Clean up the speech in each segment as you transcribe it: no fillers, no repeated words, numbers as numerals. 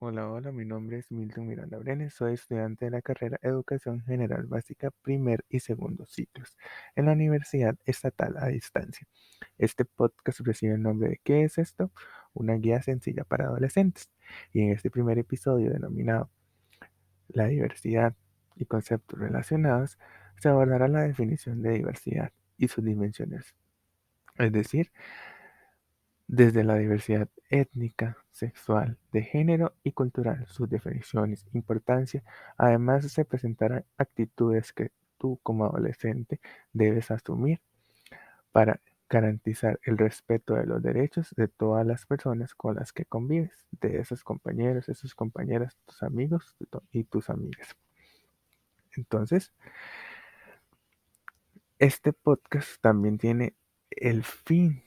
Hola, hola, mi nombre es Milton Miranda Brenes, soy estudiante de la carrera Educación General Básica primer y segundo ciclos en la Universidad Estatal a Distancia. Este podcast recibe el nombre de ¿Qué es esto? Una guía sencilla para adolescentes. Y en este primer episodio denominado La diversidad y conceptos relacionados, se abordará la definición de diversidad y sus dimensiones, es decir, desde la diversidad étnica, sexual, de género y cultural, sus definiciones, importancia. Además, se presentarán actitudes que tú como adolescente debes asumir para garantizar el respeto de los derechos de todas las personas con las que convives, de esos compañeros, esas compañeras, tus amigos y tus amigas. Entonces, este podcast también tiene el fin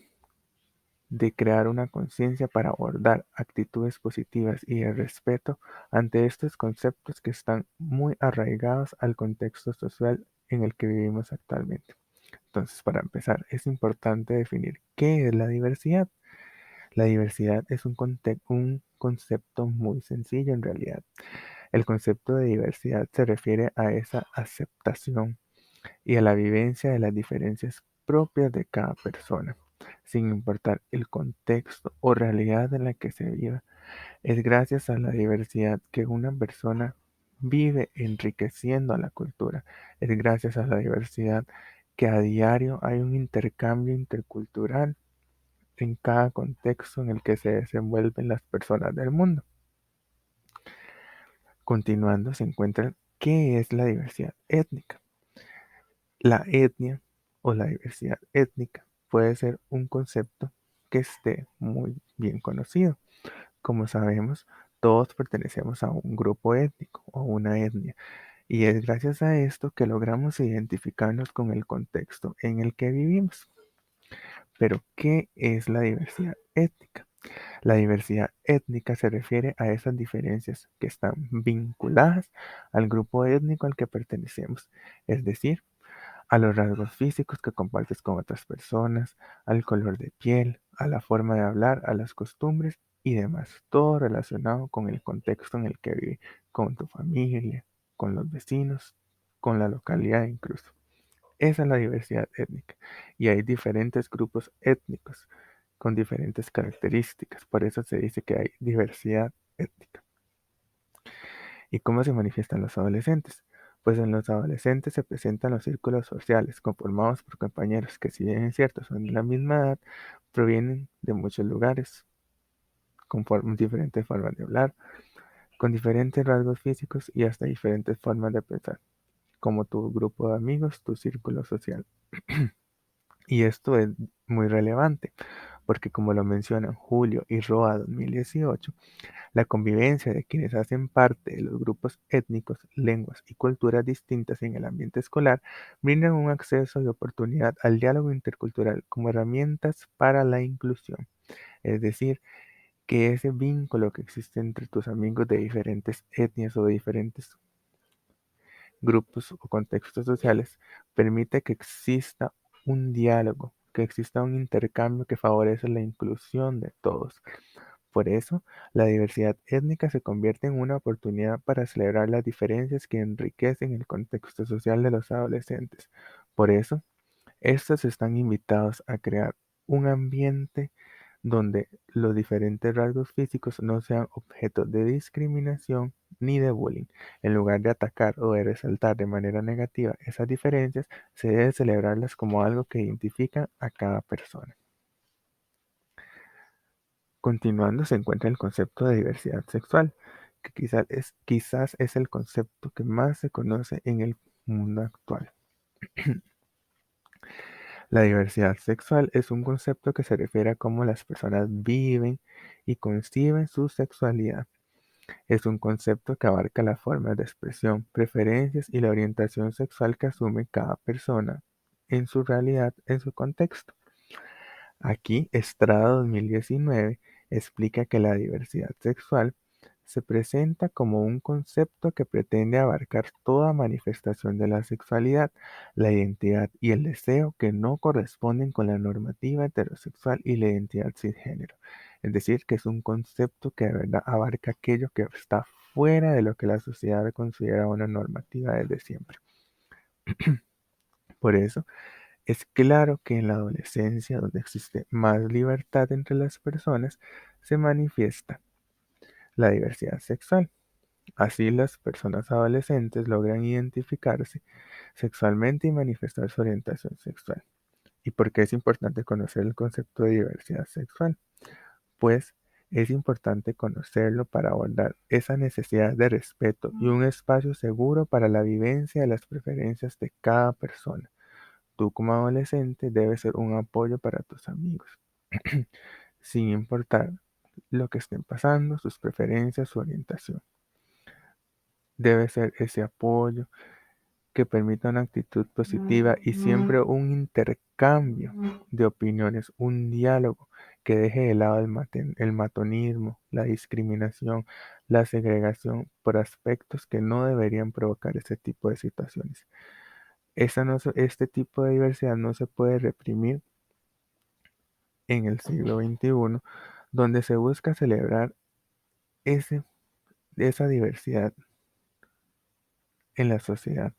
de crear una conciencia para abordar actitudes positivas y el respeto ante estos conceptos que están muy arraigados al contexto social en el que vivimos actualmente. Entonces, para empezar, es importante definir qué es la diversidad. La diversidad es un concepto muy sencillo en realidad. El concepto de diversidad se refiere a esa aceptación y a la vivencia de las diferencias propias de cada persona, sin importar el contexto o realidad en la que se viva. Es gracias a la diversidad que una persona vive enriqueciendo a la cultura. Es gracias a la diversidad que a diario hay un intercambio intercultural en cada contexto en el que se desenvuelven las personas del mundo. Continuando, se encuentra qué es la diversidad étnica. La etnia o la diversidad étnica puede ser un concepto que esté muy bien conocido. Como sabemos, todos pertenecemos a un grupo étnico o una etnia, y es gracias a esto que logramos identificarnos con el contexto en el que vivimos. Pero, ¿qué es la diversidad étnica? La diversidad étnica se refiere a esas diferencias que están vinculadas al grupo étnico al que pertenecemos, es decir, a los rasgos físicos que compartes con otras personas, al color de piel, a la forma de hablar, a las costumbres y demás. Todo relacionado con el contexto en el que vives, con tu familia, con los vecinos, con la localidad incluso. Esa es la diversidad étnica. Y hay diferentes grupos étnicos con diferentes características. Por eso se dice que hay diversidad étnica. ¿Y cómo se manifiestan los adolescentes? Pues en los adolescentes se presentan los círculos sociales, conformados por compañeros que, si bien es cierto, son de la misma edad, provienen de muchos lugares, con diferentes formas de hablar, con diferentes rasgos físicos y hasta diferentes formas de pensar, como tu grupo de amigos, tu círculo social. Y esto es muy relevante, porque como lo mencionan Julio y Roa 2018, la convivencia de quienes hacen parte de los grupos étnicos, lenguas y culturas distintas en el ambiente escolar brindan un acceso y oportunidad al diálogo intercultural como herramientas para la inclusión. Es decir, que ese vínculo que existe entre tus amigos de diferentes etnias o de diferentes grupos o contextos sociales permite que exista un diálogo, que exista un intercambio que favorece la inclusión de todos. Por eso, la diversidad étnica se convierte en una oportunidad para celebrar las diferencias que enriquecen el contexto social de los adolescentes. Por eso, estos están invitados a crear un ambiente donde los diferentes rasgos físicos no sean objeto de discriminación ni de bullying. En lugar de atacar o de resaltar de manera negativa esas diferencias, se debe celebrarlas como algo que identifica a cada persona. Continuando se encuentra el concepto de diversidad sexual, que quizás es el concepto que más se conoce en el mundo actual. La diversidad sexual es un concepto que se refiere a cómo las personas viven y conciben su sexualidad. Es un concepto que abarca las formas de expresión, preferencias y la orientación sexual que asume cada persona en su realidad, en su contexto. Aquí, Estrada 2019 explica que la diversidad sexual se presenta como un concepto que pretende abarcar toda manifestación de la sexualidad, la identidad y el deseo que no corresponden con la normativa heterosexual y la identidad cisgénero. Es decir, que es un concepto que de verdad abarca aquello que está fuera de lo que la sociedad considera una normativa desde siempre. Por eso, es claro que en la adolescencia, donde existe más libertad entre las personas, se manifiesta la diversidad sexual. Así, las personas adolescentes logran identificarse sexualmente y manifestar su orientación sexual. ¿Y por qué es importante conocer el concepto de diversidad sexual? Pues es importante conocerlo para abordar esa necesidad de respeto y un espacio seguro para la vivencia de las preferencias de cada persona. Tú como adolescente debes ser un apoyo para tus amigos, sin importar lo que estén pasando, sus preferencias, su orientación. Debe ser ese apoyo que permita una actitud positiva y siempre un intercambio de opiniones, un diálogo que deje de lado el matonismo, la discriminación, la segregación por aspectos que no deberían provocar ese tipo de situaciones. Este tipo de diversidad no se puede reprimir en el siglo XXI, donde se busca celebrar ese, esa diversidad en la sociedad.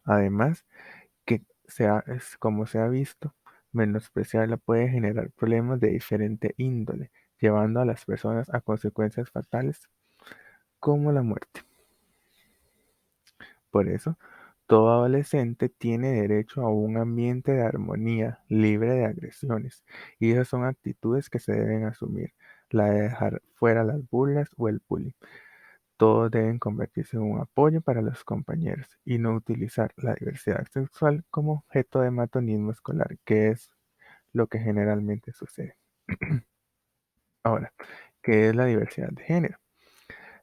Además, que como se ha visto, menospreciarla puede generar problemas de diferente índole, llevando a las personas a consecuencias fatales como la muerte. Por eso, todo adolescente tiene derecho a un ambiente de armonía, libre de agresiones, y esas son actitudes que se deben asumir, la de dejar fuera las burlas o el bullying. Todos deben convertirse en un apoyo para los compañeros y no utilizar la diversidad sexual como objeto de matonismo escolar, que es lo que generalmente sucede. Ahora, ¿qué es la diversidad de género?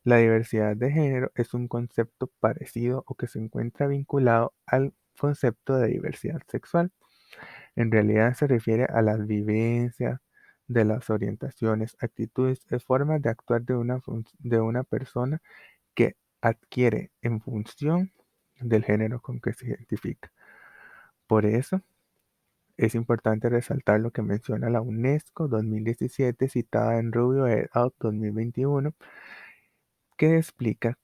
La diversidad de género es un concepto parecido o que se encuentra vinculado al concepto de diversidad sexual. En realidad se refiere a las vivencias de las orientaciones, actitudes y formas de actuar de una persona que adquiere en función del género con que se identifica. Por eso, es importante resaltar lo que menciona la UNESCO 2017, citada en Rubio et al. 2021, que explica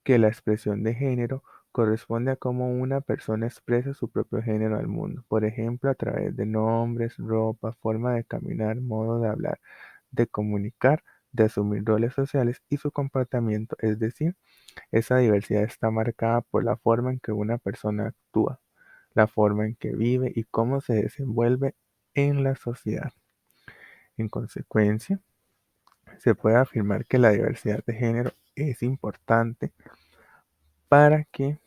que la expresión de género corresponde a cómo una persona expresa su propio género al mundo, por ejemplo, a través de nombres, ropa, forma de caminar, modo de hablar, de comunicar, de asumir roles sociales y su comportamiento, es decir, esa diversidad está marcada por la forma en que una persona actúa, la forma en que vive y cómo se desenvuelve en la sociedad. En consecuencia, se puede afirmar que la diversidad de género es importante para que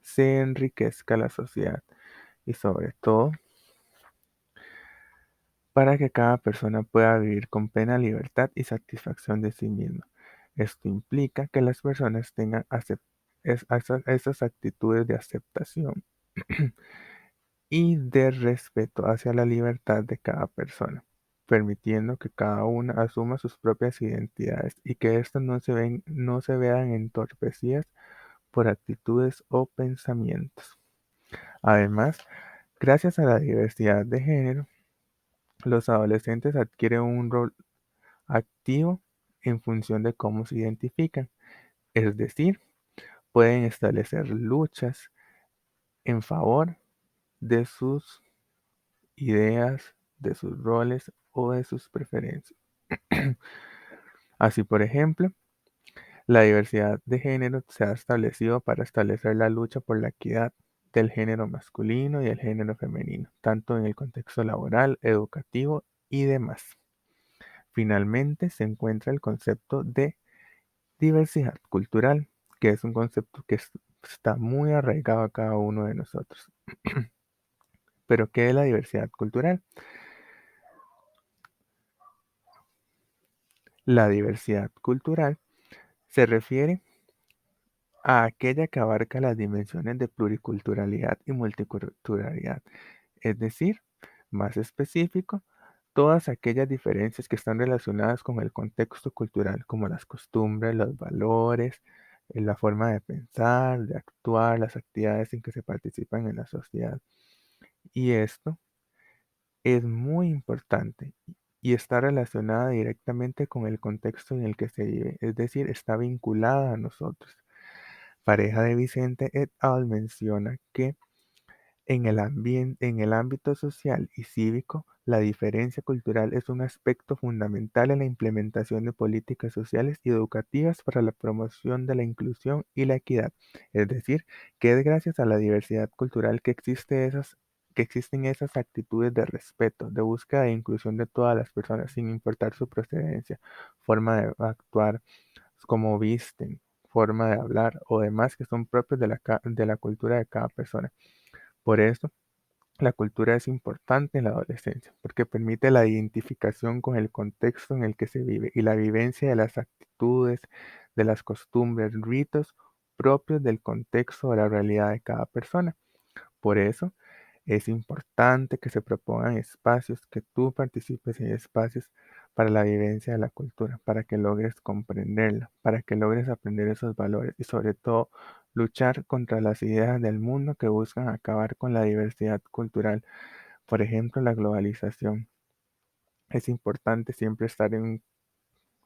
se enriquezca la sociedad y sobre todo para que cada persona pueda vivir con plena libertad y satisfacción de sí misma. Esto implica que las personas tengan esas actitudes de aceptación y de respeto hacia la libertad de cada persona, permitiendo que cada una asuma sus propias identidades y que éstas no se vean entorpecidas por actitudes o pensamientos. Además, gracias a la diversidad de género, los adolescentes adquieren un rol activo en función de cómo se identifican, es decir, pueden establecer luchas en favor de sus ideas, de sus roles o de sus preferencias. Así, por ejemplo, la diversidad de género se ha establecido para establecer la lucha por la equidad del género masculino y el género femenino, tanto en el contexto laboral, educativo y demás. Finalmente, se encuentra el concepto de diversidad cultural, que es un concepto que está muy arraigado a cada uno de nosotros. Pero, ¿qué es la diversidad cultural? La diversidad cultural se refiere a aquella que abarca las dimensiones de pluriculturalidad y multiculturalidad, es decir, más específico, todas aquellas diferencias que están relacionadas con el contexto cultural, como las costumbres, los valores, la forma de pensar, de actuar, las actividades en que se participan en la sociedad. Y esto es muy importante y está relacionada directamente con el contexto en el que se vive, es decir, está vinculada a nosotros. Pareja de Vicente et al. Menciona que en el ámbito social y cívico, la diferencia cultural es un aspecto fundamental en la implementación de políticas sociales y educativas para la promoción de la inclusión y la equidad. Es decir, que es gracias a la diversidad cultural que existen esas actitudes de respeto, de búsqueda e inclusión de todas las personas, sin importar su procedencia, forma de actuar, cómo visten, forma de hablar o demás que son propios de la cultura de cada persona. Por eso, la cultura es importante en la adolescencia, porque permite la identificación con el contexto en el que se vive y la vivencia de las actitudes, de las costumbres, ritos propios del contexto o la realidad de cada persona. Por eso, es importante que se propongan espacios, que tú participes en espacios para la vivencia de la cultura, para que logres comprenderla, para que logres aprender esos valores y sobre todo luchar contra las ideas del mundo que buscan acabar con la diversidad cultural. Por ejemplo, la globalización. Es importante siempre estar en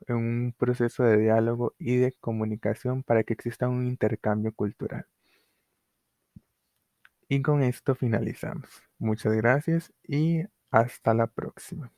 un proceso de diálogo y de comunicación para que exista un intercambio cultural. Y con esto finalizamos. Muchas gracias y hasta la próxima.